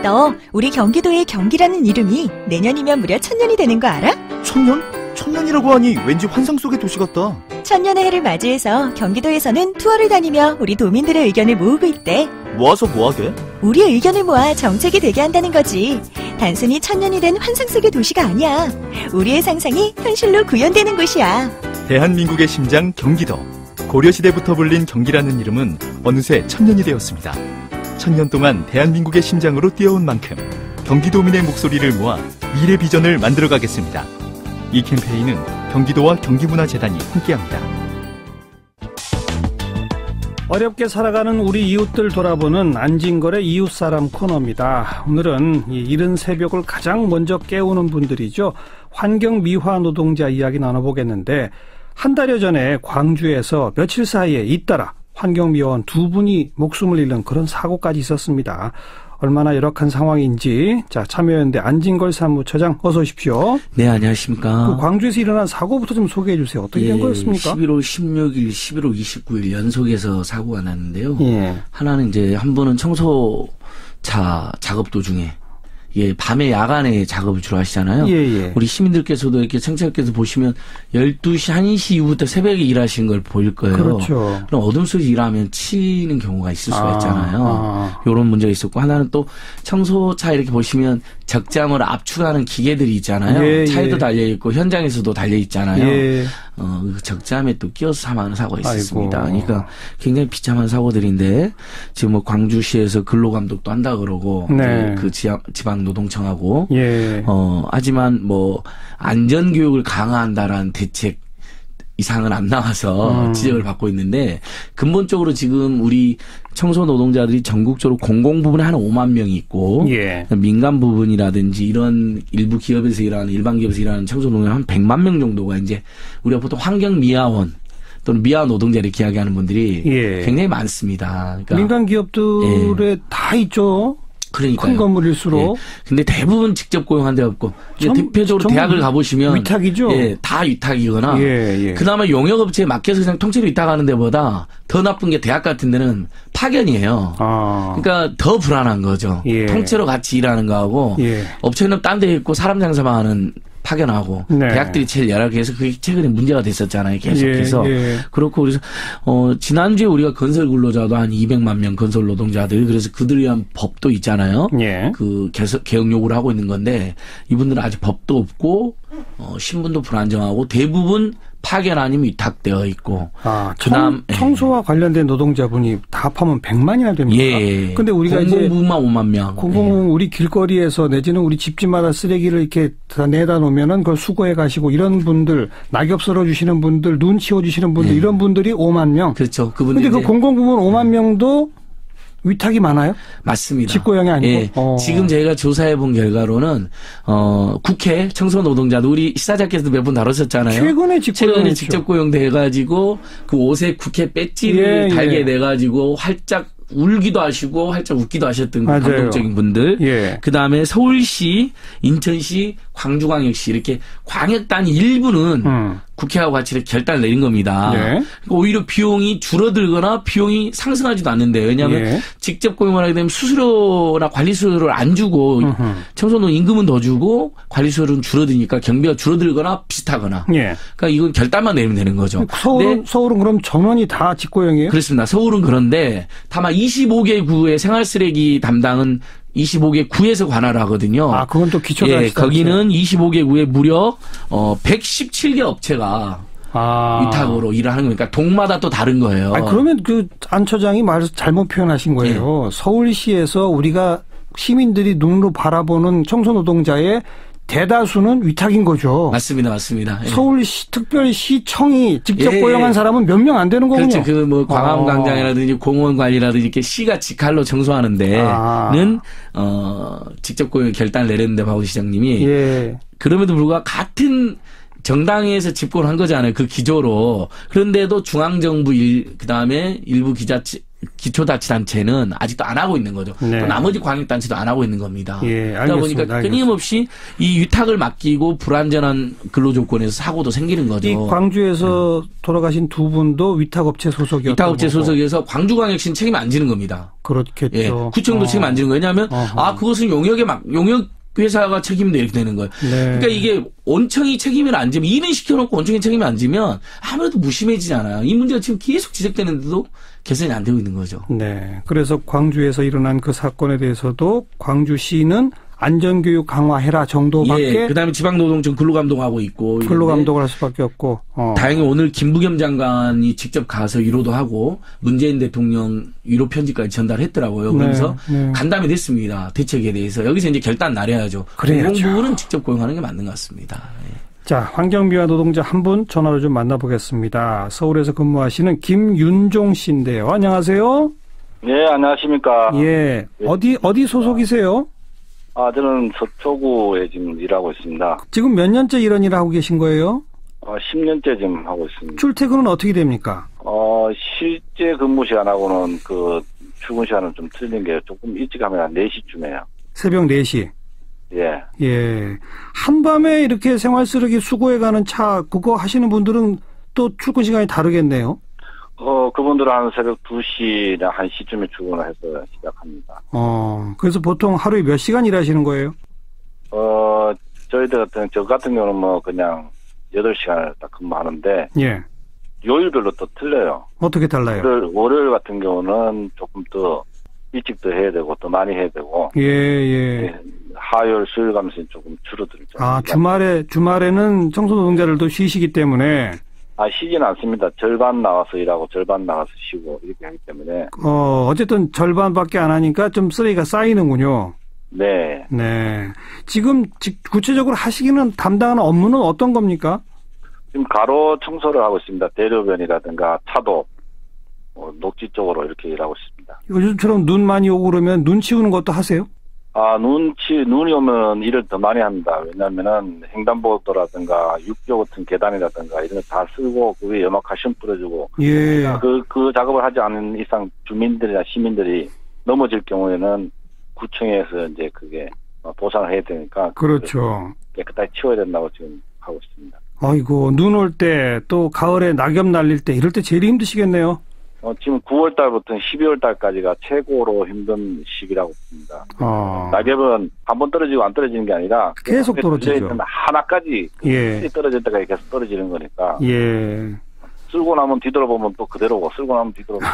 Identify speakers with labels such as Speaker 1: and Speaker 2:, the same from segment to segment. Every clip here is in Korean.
Speaker 1: 너 우리 경기도의 경기라는 이름이 내년이면 무려 1000년이 되는 거 알아?
Speaker 2: 1000년? 1000년이라고 하니 왠지 환상 속의 도시 같다.
Speaker 1: 1000년의 해를 맞이해서 경기도에서는 투어를 다니며 우리 도민들의 의견을 모으고 있대.
Speaker 2: 모아서 뭐하게?
Speaker 1: 우리의 의견을 모아 정책이 되게 한다는 거지. 단순히 1000년이 된 환상 속의 도시가 아니야. 우리의 상상이 현실로 구현되는 곳이야.
Speaker 2: 대한민국의 심장 경기도. 고려시대부터 불린 경기라는 이름은 어느새 1000년이 되었습니다. 1000년 동안 대한민국의 심장으로 뛰어온 만큼 경기도민의 목소리를 모아 미래 비전을 만들어가겠습니다. 이 캠페인은 경기도와 경기문화재단이 함께합니다.
Speaker 3: 어렵게 살아가는 우리 이웃들 돌아보는 안진걸의 이웃사람 코너입니다. 오늘은 이 이른 새벽을 가장 먼저 깨우는 분들이죠. 환경미화 노동자 이야기 나눠보겠는데 한 달여 전에 광주에서 며칠 사이에 잇따라 환경미화원 2분이 목숨을 잃는 그런 사고까지 있었습니다. 얼마나 열악한 상황인지 참여연대 안진걸 사무처장 어서 오십시오.
Speaker 4: 네, 안녕하십니까.
Speaker 3: 그 광주에서 일어난 사고부터 좀 소개해 주세요. 어떻게 된 거였습니까?
Speaker 4: 11월 16일, 11월 29일 연속해서 사고가 났는데요.
Speaker 3: 예.
Speaker 4: 하나는 이제 한 번은 청소차 작업 도중에 밤에 야간에 작업을 주로 하시잖아요.
Speaker 3: 예.
Speaker 4: 우리 시민들께서도 이렇게 청취자께서 보시면 12시, 1시 이후부터 새벽에 일하시는 걸 보일 거예요.
Speaker 3: 그렇죠.
Speaker 4: 그럼 어둠 속에서 일하면 치이는 경우가 있을 수가 있잖아요. 이런 문제가 있었고, 하나는 또 청소차 이렇게 보시면 적잠을 압축하는 기계들이 있잖아요. 차에도 달려있고 현장에서도 달려있잖아요. 그 적잠에 또 끼어서 사망하는 사고가 있었습니다.
Speaker 3: 아이고.
Speaker 4: 그러니까 굉장히 비참한 사고들인데 지금 뭐 광주시에서 근로감독도 한다 그러고
Speaker 3: 네.
Speaker 4: 그 지방노동청하고
Speaker 3: 예.
Speaker 4: 하지만 뭐 안전교육을 강화한다라는 대책 이상은 안 나와서 지적을 받고 있는데 근본적으로 지금 우리 청소 노동자들이 전국적으로 공공 부분에 한 5만 명이 있고
Speaker 3: 예.
Speaker 4: 민간 부분이라든지 이런 일부 기업에서 일하는 일반 기업에서 일하는 청소 노동자 한 100만 명 정도가 이제 우리가 보통 환경미화원 또는 미화 노동자 이렇게 이야기하는 분들이
Speaker 3: 예.
Speaker 4: 굉장히 많습니다. 그러니까
Speaker 3: 민간 기업들에 다 있죠.
Speaker 4: 그러니까요.
Speaker 3: 큰 건물일수록.
Speaker 4: 근데 대부분 직접 고용한 데 없고 대표적으로 대학을 가보시면
Speaker 3: 위탁이죠.
Speaker 4: 다 위탁이거나
Speaker 3: 예.
Speaker 4: 그나마 용역업체에 맡겨서 그냥 통째로 위탁하는 데보다 더 나쁜 게 대학 같은 데는 파견이에요. 그러니까 더 불안한 거죠.
Speaker 3: 예.
Speaker 4: 통째로 같이 일하는 거하고 업체는 딴 데 있고 사람 장사만 하는 파견하고
Speaker 3: 네.
Speaker 4: 대학들이 제일 열악해서 그게 최근에 문제가 됐었잖아요. 계속해서. 그렇고 그래서 지난주에 우리가 건설 근로자도 한 200만 명 건설 노동자들 그래서 그들을 위한 법도 있잖아요. 그 개혁 요구를 하고 있는 건데 이분들은 아직 법도 없고 신분도 불안정하고 대부분 파견 아니면 위탁되어 있고.
Speaker 3: 청소와 관련된 노동자분이 다 합하면 100만이나 됩니까?
Speaker 4: 예.
Speaker 3: 근데 우리가
Speaker 4: 공공부만 5만 명.
Speaker 3: 공공부문 우리 길거리에서 내지는 우리 집집마다 쓰레기를 이렇게 다 내다 놓으면은 그걸 수거해 가시고 이런 분들, 낙엽 썰어 주시는 분들, 눈 치워 주시는 분들 이런 분들이 5만 명.
Speaker 4: 그렇죠. 그분들.
Speaker 3: 근데 그 공공부문 5만 명도 위탁이 많아요?
Speaker 4: 맞습니다.
Speaker 3: 직고용이 아니고?
Speaker 4: 지금 저희가 조사해 본 결과로는 국회 청소 노동자도 우리 시사자께서도 몇 번 다루셨잖아요. 최근에 직접 고용돼가지고 그 옷에 국회 배지를 달게 돼가지고 활짝 울기도 하시고 활짝 웃기도 하셨던 그 감동적인 분들. 그다음에 서울시, 인천시, 광주광역시 이렇게 광역단위 일부는 국회하고 같이 이렇게 결단을 내린 겁니다. 그러니까 오히려 비용이 줄어들거나 비용이 상승하지도 않는데 왜냐하면 직접 고용을 하게 되면 수수료나 관리수료를 안 주고 청소노동 임금은 더 주고 관리수료는 줄어드니까 경비가 줄어들거나 비슷하거나 그러니까 이건 결단만 내리면 되는 거죠.
Speaker 3: 서울은 그럼 전원이 다 직고용이에요?
Speaker 4: 그렇습니다. 서울은 그런데 다만 25개 구의 생활쓰레기 담당은 25개 구에서 관할을 하거든요.
Speaker 3: 그건 또 기초가
Speaker 4: 거기는 25개 구에 무려 117개 업체가 위탁으로 일을 하는 거니까 동마다 또 다른 거예요.
Speaker 3: 그러면 그 안 처장이 잘못 표현하신 거예요. 서울시에서 우리가 시민들이 눈으로 바라보는 청소노동자의 대다수는 위탁인 거죠.
Speaker 4: 맞습니다.
Speaker 3: 서울시 특별시청이 직접 고용한 사람은 몇 명 안 되는 거군요.
Speaker 4: 그렇죠. 광화문광장이라든지 공원 관리라든지 이렇게 시가 직할로 청소하는 데는 직접 고용 결단을 내렸는데 박 시장님이 그럼에도 불구하고 같은 정당에서 집권한 거잖아요. 그 기조로. 그런데도 중앙정부 그다음에 일부 기초자치단체는 아직도 안 하고 있는 거죠.
Speaker 3: 네.
Speaker 4: 또 나머지 광역단체도 안 하고 있는 겁니다.
Speaker 3: 예,
Speaker 4: 그러다 보니까 끊임없이 이 위탁을 맡기고 불안전한 근로조건에서 사고도 생기는 거죠.
Speaker 3: 이 광주에서 돌아가신 두 분도 위탁업체 소속이었던
Speaker 4: 위탁업체 소속에서 광주광역시는 책임 안 지는 겁니다.
Speaker 3: 그렇겠죠.
Speaker 4: 예, 구청도 책임 안 지는 거예요. 왜냐하면 그것은 용역 회사가 책임인데 이렇게 되는 거예요.
Speaker 3: 네.
Speaker 4: 그러니까 이게 원청이 책임을 안 지면 일은 시켜놓고 원청이 책임을 안 지면 아무래도 무심해지잖아요. 이 문제가 지금 계속 지적되는데도 개선이 안 되고 있는 거죠.
Speaker 3: 네. 그래서 광주에서 일어난 그 사건에 대해서도 광주시는 안전교육 강화해라 정도밖에.
Speaker 4: 예. 그다음에 지방노동청 근로감독하고 있고.
Speaker 3: 근로감독을 할 수밖에 없고.
Speaker 4: 다행히 오늘 김부겸 장관이 직접 가서 위로도 하고 문재인 대통령 위로 편지까지 전달했더라고요. 그래서 간담회 됐습니다. 대책에 대해서. 여기서 이제 결단 나려야죠. 공공부는 직접 고용하는 게 맞는 것 같습니다. 예.
Speaker 3: 자, 환경미화 노동자 한 분 전화로 좀 만나보겠습니다. 서울에서 근무하시는 김윤종 씨인데요. 안녕하세요.
Speaker 5: 네, 안녕하십니까.
Speaker 3: 예. 어디 소속이세요?
Speaker 5: 저는 서초구에 지금 일하고 있습니다.
Speaker 3: 지금 몇 년째 이런 일을 하고 계신 거예요?
Speaker 5: 10년째 지금 하고 있습니다.
Speaker 3: 출퇴근은 어떻게 됩니까?
Speaker 5: 실제 근무 시간하고는 출근 시간은 좀 틀린 게 조금 일찍 하면 한 4시쯤에요.
Speaker 3: 새벽 4시?
Speaker 5: 예.
Speaker 3: 예. 한밤에 이렇게 생활 쓰레기 수거해가는 차, 그거 하시는 분들은 또 출근 시간이 다르겠네요?
Speaker 5: 그분들은 한 새벽 2시나 1시쯤에 출근을 해서 시작합니다.
Speaker 3: 그래서 보통 하루에 몇 시간 일하시는 거예요?
Speaker 5: 저 같은 경우는 그냥 8시간을 딱 근무하는데.
Speaker 3: 예.
Speaker 5: 요일별로 또 틀려요.
Speaker 3: 어떻게 달라요?
Speaker 5: 월요일 같은 경우는 조금 더 일찍 더 해야 되고, 더 많이 해야 되고.
Speaker 3: 예.
Speaker 5: 화요일, 수요일 가면서 조금 줄어들죠.
Speaker 3: 주말에는 청소노동자들도 쉬시기 때문에.
Speaker 5: 쉬지는 않습니다. 절반 나와서 일하고 절반 나가서 쉬고 이렇게 하기 때문에.
Speaker 3: 어쨌든 절반밖에 안 하니까 좀 쓰레기가 쌓이는군요.
Speaker 5: 네.
Speaker 3: 네. 지금 구체적으로 하시기는 담당하는 업무는 어떤 겁니까?
Speaker 5: 지금 가로 청소를 하고 있습니다. 대로변이라든가 차도, 녹지 쪽으로 이렇게 일하고 있습니다.
Speaker 3: 요즘처럼 눈 많이 오고 그러면 눈 치우는 것도 하세요?
Speaker 5: 눈이 오면 일을 더 많이 합니다. 왜냐면은 횡단보도라든가 육교 같은 계단이라든가 이런 거 다 쓰고 그 위에 염화칼슘 뿌려주고.
Speaker 3: 예.
Speaker 5: 그 작업을 하지 않은 이상 주민들이나 시민들이 넘어질 경우에는 구청에서 이제 그게 보상을 해야 되니까.
Speaker 3: 그렇죠.
Speaker 5: 깨끗하게 치워야 된다고 지금 하고 있습니다.
Speaker 3: 아이고, 눈 올 때 또 가을에 낙엽 날릴 때 이럴 때 제일 힘드시겠네요.
Speaker 5: 지금 9월 달부터 12월 달까지가 최고로 힘든 시기라고 봅니다. 낙엽은 한번 떨어지고 안 떨어지는 게 아니라
Speaker 3: 계속 떨어지죠.
Speaker 5: 하나까지
Speaker 3: 예.
Speaker 5: 떨어질 때까지 계속 떨어지는 거니까.
Speaker 3: 예.
Speaker 5: 쓸고 나면 뒤돌아보면 또 그대로고 쓸고 나면 뒤돌아보면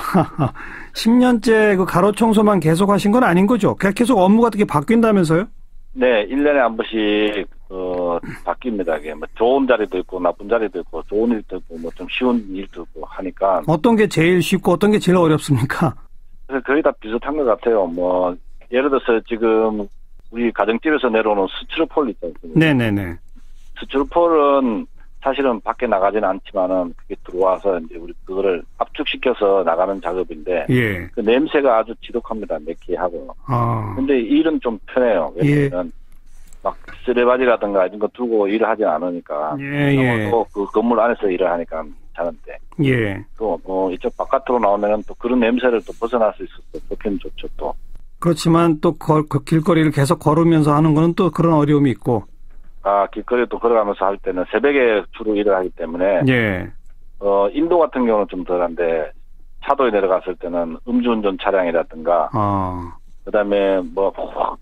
Speaker 3: 10년째 그 가로 청소만 계속 하신 건 아닌 거죠? 계속 업무가 어떻게 바뀐다면서요?
Speaker 5: 네, 1년에 한 번씩 바뀝니다. 이게 좋은 자리도 있고 나쁜 자리도 있고 좋은 일도 있고 좀 쉬운 일도 있고 하니까.
Speaker 3: 어떤 게 제일 쉽고 어떤 게 제일 어렵습니까?
Speaker 5: 그래서 거의 다 비슷한 것 같아요. 예를 들어서 지금 우리 가정집에서 내려오는 스티로폴 있지 않습니까?
Speaker 3: 네네네.
Speaker 5: 스티로폴은 사실은 밖에 나가지는 않지만은 그게 들어와서 이제 우리 그거를 압축시켜서 나가는 작업인데.
Speaker 3: 예.
Speaker 5: 그 냄새가 아주 지독합니다. 매끼하고. 근데 일은 좀 편해요. 왜냐면 막 쓰레바지라든가 이런 거 두고 일을 하지 않으니까.
Speaker 3: 예.
Speaker 5: 또 그 건물 안에서 일을 하니까 자는데.
Speaker 3: 예.
Speaker 5: 또 이쪽 바깥으로 나오면은 또 그런 냄새를 또 벗어날 수 있어서 좋긴 좋죠 또.
Speaker 3: 그렇지만 또 길거리를 계속 걸으면서 하는 거는 또 그런 어려움이 있고.
Speaker 5: 길거리도 걸어가면서 할 때는 새벽에 주로 일을 하기 때문에.
Speaker 3: 예.
Speaker 5: 인도 같은 경우는 좀 덜한데 차도에 내려갔을 때는 음주운전 차량이라든가. 그다음에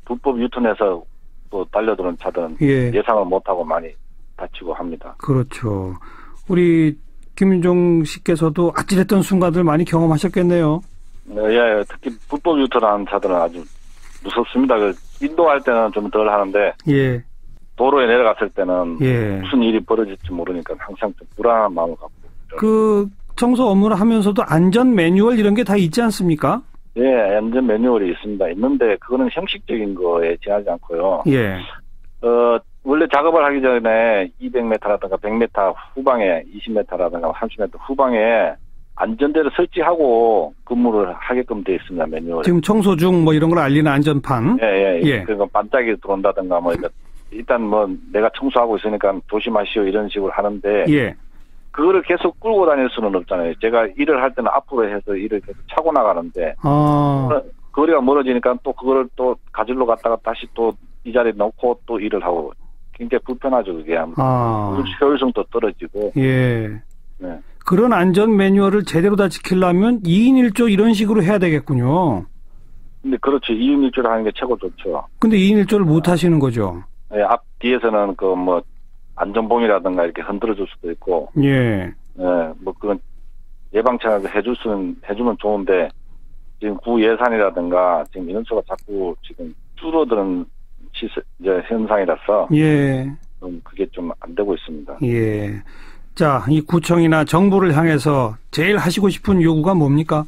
Speaker 5: 불법 유턴해서 또 달려드는 차들은 예상을 못하고 많이 다치고 합니다.
Speaker 3: 그렇죠. 우리 김윤종 씨께서도 아찔했던 순간들 많이 경험하셨겠네요.
Speaker 5: 예, 특히 불법 유턴하는 차들은 아주 무섭습니다. 인도할 때는 좀 덜 하는데.
Speaker 3: 예.
Speaker 5: 도로에 내려갔을 때는 무슨 일이 벌어질지 모르니까 항상 좀 불안한 마음을 갖고.
Speaker 3: 그 청소 업무를 하면서도 안전 매뉴얼 이런 게 다 있지 않습니까?
Speaker 5: 예, 안전 매뉴얼이 있습니다. 있는데 그거는 형식적인 거에 지나지 않고요.
Speaker 3: 예.
Speaker 5: 원래 작업을 하기 전에 200m라든가 100m 후방에 20m라든가 30m 후방에 안전대를 설치하고 근무를 하게끔 되어 있습니다. 매뉴얼.
Speaker 3: 지금 청소 중 이런 걸 알리는 안전판.
Speaker 5: 예. 그러니까 반짝이 들어온다든가 일단 내가 청소하고 있으니까 조심하시오 이런 식으로 하는데.
Speaker 3: 예.
Speaker 5: 그거를 계속 끌고 다닐 수는 없잖아요. 제가 일을 할 때는 앞으로 해서 일을 계속 차고 나가는데 거리가 멀어지니까 또 그거를 또 가지러 갔다가 다시 또 이 자리에 놓고 또 일을 하고 굉장히 불편하죠. 그게 효율성도 떨어지고.
Speaker 3: 예.
Speaker 5: 네.
Speaker 3: 그런 안전 매뉴얼을 제대로 다 지키려면 2인 1조 이런 식으로 해야 되겠군요.
Speaker 5: 근데 그렇죠. 2인 1조를 하는 게 최고 좋죠.
Speaker 3: 근데 2인 1조를 못 하시는 거죠.
Speaker 5: 네, 앞 뒤에서는 그 뭐 안전봉이라든가 이렇게 흔들어 줄 수도 있고.
Speaker 3: 예.
Speaker 5: 네, 뭐 그건 예방차를 해주면 좋은데 지금 구 예산이라든가 지금 인원수가 자꾸 지금 줄어드는 이제 현상이라서.
Speaker 3: 예.
Speaker 5: 그게 좀 안 되고 있습니다.
Speaker 3: 예. 자, 이 구청이나 정부를 향해서 제일 하시고 싶은 요구가 뭡니까?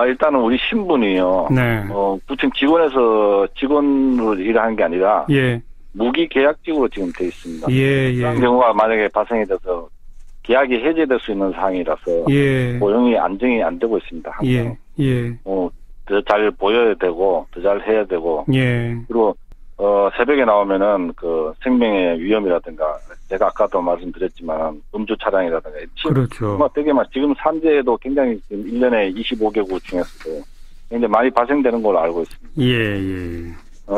Speaker 5: 일단은 우리 신분이요.
Speaker 3: 네.
Speaker 5: 구청 직원으로 일하는 게 아니라.
Speaker 3: 예.
Speaker 5: 무기계약직으로 지금 돼 있습니다.
Speaker 3: 예.
Speaker 5: 그런 경우가 만약에 발생이 돼서 계약이 해제될 수 있는 상황이라서.
Speaker 3: 예.
Speaker 5: 고용이 안정이 안 되고 있습니다. 항상.
Speaker 3: 예.
Speaker 5: 더 잘 보여야 되고, 더 잘 해야 되고.
Speaker 3: 예.
Speaker 5: 그리고, 새벽에 나오면은 그 생명의 위험이라든가, 제가 아까도 말씀드렸지만, 음주 차량이라든가.
Speaker 3: 그렇죠.
Speaker 5: 지금 산재도 굉장히 지금 1년에 25개국 중에서도 굉장히 많이 발생되는 걸로 알고 있습니다.
Speaker 3: 예.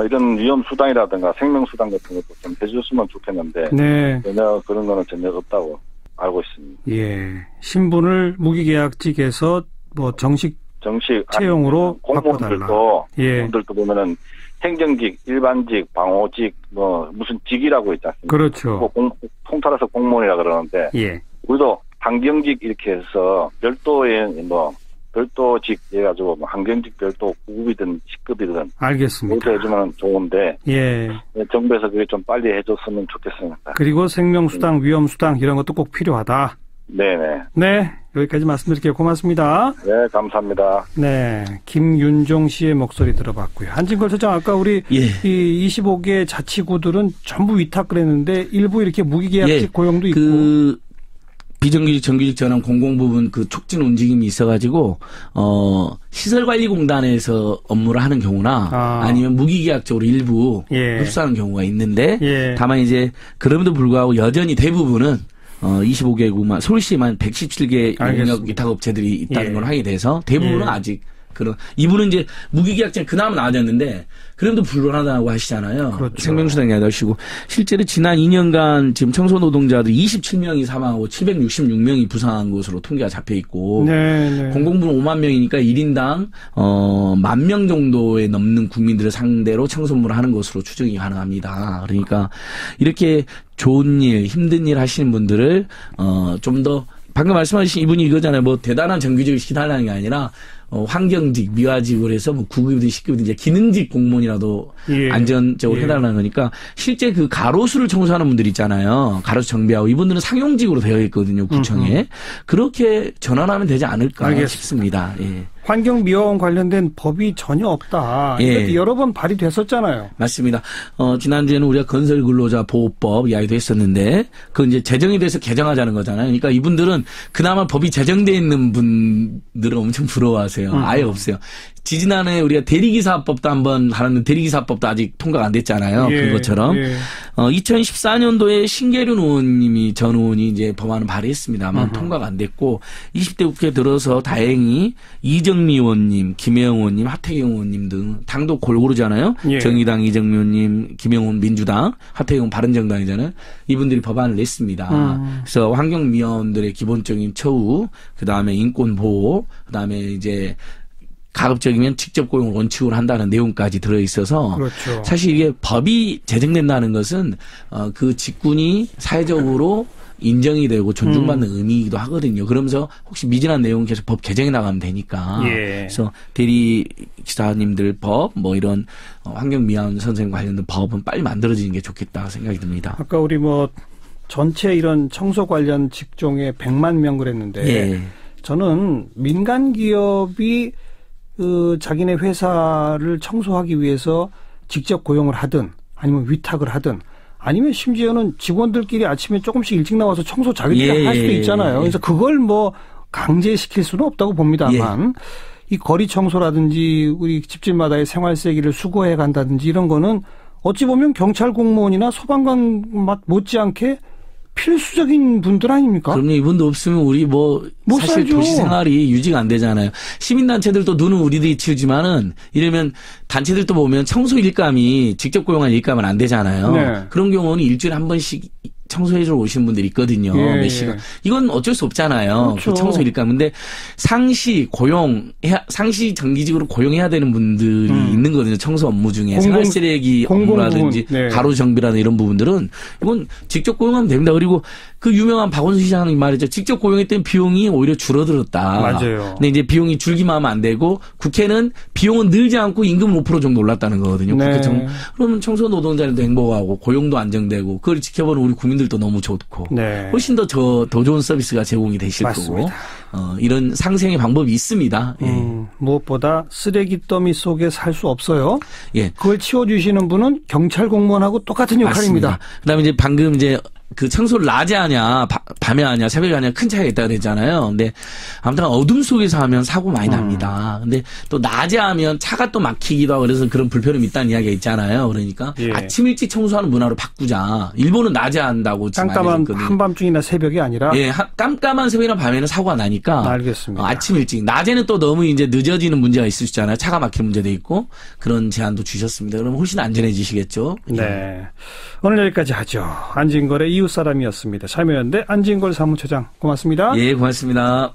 Speaker 5: 이런 위험 수당이라든가 생명 수당 같은 것도 좀 해줬으면 좋겠는데.
Speaker 3: 네.
Speaker 5: 전혀 그런 거는 전혀 없다고 알고 있습니다.
Speaker 3: 예. 신분을 무기계약직에서 뭐 정식 채용으로 바꿔달라.
Speaker 5: 공무원들도 보면은 행정직, 일반직, 방호직, 뭐 무슨 직이라고 있지 않습니까?
Speaker 3: 그렇죠.
Speaker 5: 통틀어서 공무원이라 그러는데.
Speaker 3: 예.
Speaker 5: 우리도 환경직 이렇게 해서 별도직 해가지고 환경직 별도 9급이든 10급이든.
Speaker 3: 알겠습니다.
Speaker 5: 그렇게 해주면 좋은데.
Speaker 3: 예.
Speaker 5: 정부에서 그게 좀 빨리 해줬으면 좋겠습니다.
Speaker 3: 그리고 생명수당, 위험수당 이런 것도 꼭 필요하다.
Speaker 5: 네네.
Speaker 3: 네. 여기까지 말씀드릴게요. 고맙습니다.
Speaker 5: 네, 감사합니다.
Speaker 3: 네. 김윤종 씨의 목소리 들어봤고요. 한진걸 소장, 아까 우리 이 25개 자치구들은 전부 위탁을 했는데 일부 이렇게 무기계약직 고용도 있고.
Speaker 4: 비정규직, 정규직 전환 공공부문 그 촉진 움직임이 있어가지고, 시설관리공단에서 업무를 하는 경우나 아니면 무기계약적으로 일부 흡수하는 경우가 있는데, 다만 이제 그럼에도 불구하고 여전히 대부분은 25개국만, 서울시만 117개 영역 위탁업체들이 있다는 걸 하게 돼서 대부분은 아직 이분은 이제 무기계약직 그나마 나아졌는데 그럼에도 불안하다고 하시잖아요.
Speaker 3: 그렇죠.
Speaker 4: 생명수당이 하시고 실제로 지난 2년간 지금 청소노동자들 27명이 사망하고 766명이 부상한 것으로 통계가 잡혀 있고 공공부는 5만 명이니까 1인당 10,000명 정도에 넘는 국민들을 상대로 청소업무를 하는 것으로 추정이 가능합니다. 그러니까 이렇게 좋은 일, 힘든 일 하시는 분들을 좀 더 방금 말씀하신 이분이 이거잖아요. 뭐 대단한 정규직을 시달라는 게 아니라 환경직, 미화직으로 해서 뭐 9급이든 10급이든 이제 기능직 공무원이라도 안전적으로 해달라는 거니까 실제 그 가로수를 청소하는 분들 있잖아요. 가로수 정비하고 이분들은 상용직으로 되어 있거든요. 구청에. 그렇게 전환하면 되지 않을까 싶습니다. 예.
Speaker 3: 환경미화원 관련된 법이 전혀 없다. 이것도 여러 번 발의됐었잖아요.
Speaker 4: 맞습니다. 지난주에는 우리가 건설근로자보호법 이야기도 했었는데 그건 이제 제정이 돼서 개정하자는 거잖아요. 그러니까 이분들은 그나마 법이 제정되어 있는 분들은 엄청 부러워하세요. 아예 없어요. 지지난해 우리가 대리기사법도 한번 하는데 대리기사법도 아직 통과가 안 됐잖아요. 그것처럼 2014년도에 신계륜 의원님이 전 의원이 이제 법안을 발의했습니다만 통과가 안 됐고 20대 국회 들어서 다행히 이정미 의원님, 김혜영 의원님, 하태경 의원님 등 당도 골고루잖아요. 정의당 이정미 의원님, 김영훈 민주당, 하태경 바른정당이잖아요. 이분들이 법안을 냈습니다. 그래서 환경미화원들의 기본적인 처우, 그다음에 인권보호, 그다음에 이제 가급적이면 직접 고용을 원칙으로 한다는 내용까지 들어있어서 사실 이게 법이 제정된다는 것은 그 직군이 사회적으로 인정이 되고 존중받는 의미이기도 하거든요. 그러면서 혹시 미진한 내용은 계속 법 개정해 나가면 되니까. 그래서 대리 기사님들 법, 뭐 이런 환경미화원 선생님 관련된 법은 빨리 만들어지는 게 좋겠다 생각이 듭니다.
Speaker 3: 아까 우리 뭐 전체 이런 청소 관련 직종에 100만 명 그랬는데 저는 민간 기업이 자기네 회사를 청소하기 위해서 직접 고용을 하든 아니면 위탁을 하든 아니면 심지어는 직원들끼리 아침에 조금씩 일찍 나와서 청소 자기들이 할 수도 있잖아요. 그래서 그걸 뭐 강제시킬 수는 없다고 봅니다만 이 거리 청소라든지 우리 집집마다의 생활세기를 수거해 간다든지 이런 거는 어찌 보면 경찰 공무원이나 소방관 못지않게 필수적인 분들 아닙니까?
Speaker 4: 그럼요. 이분도 없으면 우리 사실 살죠. 도시 생활이 유지가 안 되잖아요. 시민단체들도 눈은 우리들이 치우지만은 이러면 단체들도 보면 청소 일감이 직접 고용한 일감은 안 되잖아요. 네. 그런 경우는 일주일에 한 번씩 청소해주러 오시는 분들이 있거든요. 몇 시간. 이건 어쩔 수 없잖아요.
Speaker 3: 그렇죠.
Speaker 4: 그 청소 일감. 근데 상시 정기직으로 고용해야 되는 분들이 있는 거거든요. 청소 업무 중에. 생활쓰레기 업무라든지 가로 정비라든지 이런 부분들은 이건 직접 고용하면 됩니다. 그리고 그 유명한 박원순 시장이 말이죠. 직접 고용했던 비용이 오히려 줄어들었다.
Speaker 3: 맞아요.
Speaker 4: 근데 이제 비용이 줄기만 하면 안 되고 국회는 비용은 늘지 않고 임금 5% 정도 올랐다는 거거든요.
Speaker 3: 네.
Speaker 4: 그러면 청소 노동자들도 행복하고 고용도 안정되고 그걸 지켜보는 우리 국민들도 너무 좋고 훨씬 더 좋은 서비스가 제공이 되실
Speaker 3: 맞습니다.
Speaker 4: 거고 이런 상생의 방법이 있습니다.
Speaker 3: 무엇보다 쓰레기 더미 속에 살 수 없어요.
Speaker 4: 예.
Speaker 3: 그걸 치워주시는 분은 경찰 공무원하고 똑같은 역할입니다.
Speaker 4: 맞습니다. 그다음에 이제 방금 그 청소를 낮에 하냐, 밤에 하냐, 새벽에 하냐 큰 차이가 있다고 그랬잖아요. 근데 아무튼 어둠 속에서 하면 사고 많이 납니다. 근데 또 낮에 하면 차가 또 막히기도 하고 그래서 그런 불편함이 있다는 이야기가 있잖아요. 그러니까 아침 일찍 청소하는 문화로 바꾸자. 일본은 낮에 한다고 지금
Speaker 3: 깜깜한 한밤중이나 새벽이 아니라.
Speaker 4: 예, 깜깜한 새벽이나 밤에는 사고가 나니까.
Speaker 3: 알겠습니다.
Speaker 4: 아침 일찍. 낮에는 또 너무 이제 늦어지는 문제가 있을 수 있잖아요. 차가 막히는 문제도 있고 그런 제안도 주셨습니다. 그러면 훨씬 안전해지시겠죠.
Speaker 3: 네. 오늘 여기까지 하죠. 안진걸의 이웃사람이었습니다. 참여연대 안진걸 사무처장 고맙습니다.
Speaker 4: 예, 고맙습니다.